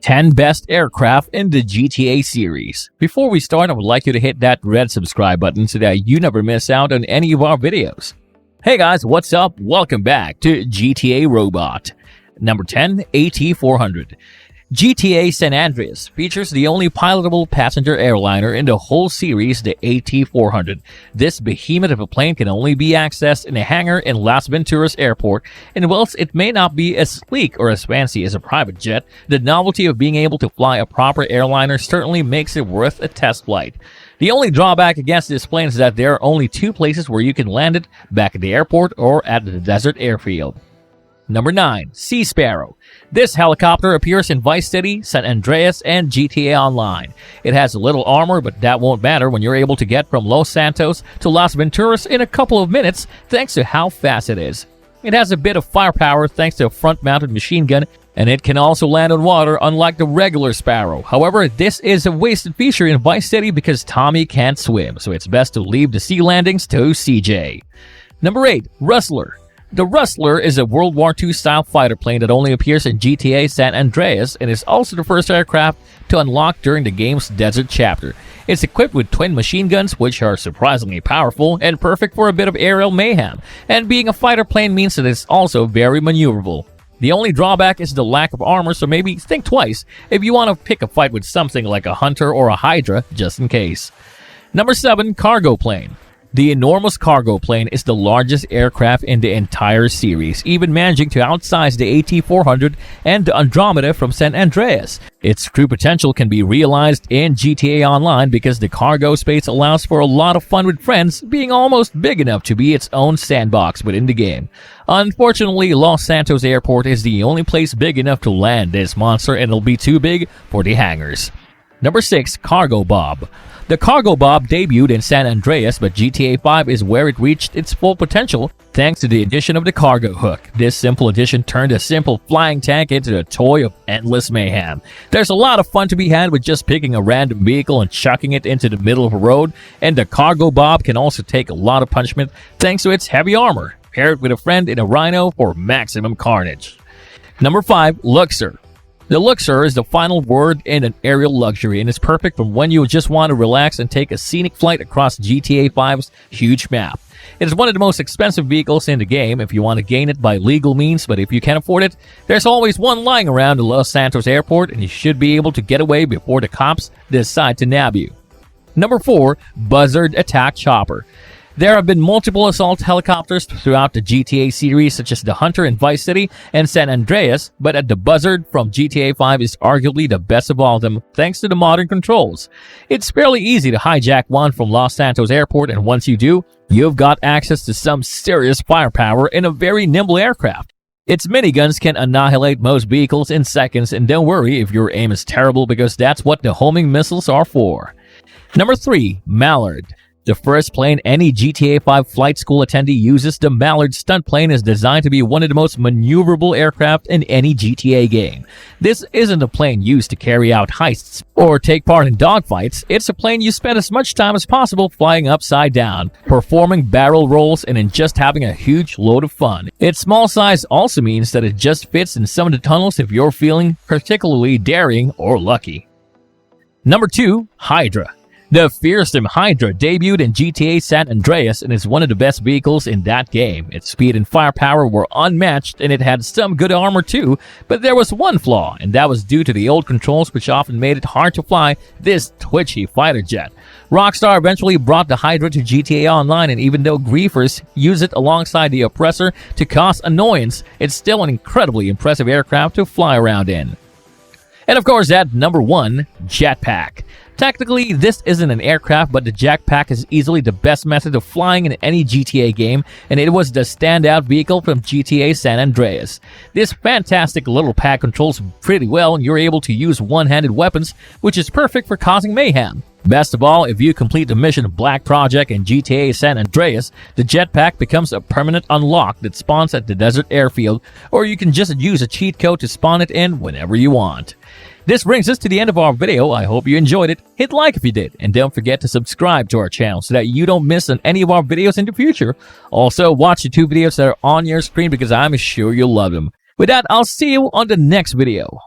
10 best aircraft in the GTA series. Before we start, I would like you to hit that red subscribe button so that you never miss out on any of our videos. Hey guys, what's up? Welcome back to GTA Robot. Number 10, AT-400. GTA San Andreas features the only pilotable passenger airliner in the whole series, the AT-400. This behemoth of a plane can only be accessed in a hangar in Las Venturas Airport, and whilst it may not be as sleek or as fancy as a private jet, the novelty of being able to fly a proper airliner certainly makes it worth a test flight. The only drawback against this plane is that there are only two places where you can land it, back at the airport or at the desert airfield. Number 9. Sea Sparrow. This helicopter appears in Vice City, San Andreas, and GTA Online. It has a little armor, but that won't matter when you're able to get from Los Santos to Las Venturas in a couple of minutes thanks to how fast it is. It has a bit of firepower thanks to a front-mounted machine gun, and it can also land on water unlike the regular Sparrow. However, this is a wasted feature in Vice City because Tommy can't swim, so it's best to leave the sea landings to CJ. Number 8. Rustler. The Rustler is a World War II style fighter plane that only appears in GTA San Andreas and is also the first aircraft to unlock during the game's desert chapter. It's equipped with twin machine guns, which are surprisingly powerful and perfect for a bit of aerial mayhem, and being a fighter plane means that it's also very maneuverable. The only drawback is the lack of armor, so maybe think twice if you want to pick a fight with something like a Hunter or a Hydra, just in case. Number 7. Cargo Plane. The enormous cargo plane is the largest aircraft in the entire series, even managing to outsize the AT-400 and the Andromeda from San Andreas. Its true potential can be realized in GTA Online because the cargo space allows for a lot of fun with friends, being almost big enough to be its own sandbox within the game. Unfortunately, Los Santos Airport is the only place big enough to land this monster, and it'll be too big for the hangars. Number 6. Cargo Bob. The Cargo Bob debuted in San Andreas, but GTA 5 is where it reached its full potential thanks to the addition of the cargo hook. This simple addition turned a simple flying tank into a toy of endless mayhem. There's a lot of fun to be had with just picking a random vehicle and chucking it into the middle of a road, and the Cargo Bob can also take a lot of punishment thanks to its heavy armor. Pair it with a friend in a Rhino for maximum carnage. Number 5. Luxor. The Luxor is the final word in an aerial luxury and is perfect for when you just want to relax and take a scenic flight across GTA 5's huge map. It is one of the most expensive vehicles in the game if you want to gain it by legal means, but if you can't afford it, there's always one lying around the Los Santos Airport and you should be able to get away before the cops decide to nab you. Number 4. Buzzard Attack Chopper. There have been multiple assault helicopters throughout the GTA series, such as the Hunter in Vice City and San Andreas, but the Buzzard from GTA 5 is arguably the best of all of them thanks to the modern controls. It's fairly easy to hijack one from Los Santos Airport, and once you do, you've got access to some serious firepower in a very nimble aircraft. Its miniguns can annihilate most vehicles in seconds, and don't worry if your aim is terrible because that's what the homing missiles are for. Number 3. Mallard. The first plane any GTA 5 flight school attendee uses, the Mallard stunt plane is designed to be one of the most maneuverable aircraft in any GTA game. This isn't a plane used to carry out heists or take part in dogfights. It's a plane you spend as much time as possible flying upside down, performing barrel rolls, and in just having a huge load of fun. Its small size also means that it just fits in some of the tunnels if you're feeling particularly daring or lucky. Number 2. Hydra. The fearsome Hydra debuted in GTA San Andreas and is one of the best vehicles in that game. Its speed and firepower were unmatched and it had some good armor too, but there was one flaw, and that was due to the old controls which often made it hard to fly this twitchy fighter jet. Rockstar eventually brought the Hydra to GTA Online, and even though griefers use it alongside the Oppressor to cause annoyance, it's still an incredibly impressive aircraft to fly around in. And of course, at number 1, Jetpack. Technically, this isn't an aircraft, but the jetpack is easily the best method of flying in any GTA game, and it was the standout vehicle from GTA San Andreas. This fantastic little pack controls pretty well, and you're able to use one-handed weapons, which is perfect for causing mayhem. Best of all, if you complete the mission Black Project in GTA San Andreas, the jetpack becomes a permanent unlock that spawns at the desert airfield, or you can just use a cheat code to spawn it in whenever you want. This brings us to the end of our video. I hope you enjoyed it. Hit like if you did, and don't forget to subscribe to our channel so that you don't miss on any of our videos in the future. Also, watch the 2 videos that are on your screen because I'm sure you'll love them. With that, I'll see you on the next video.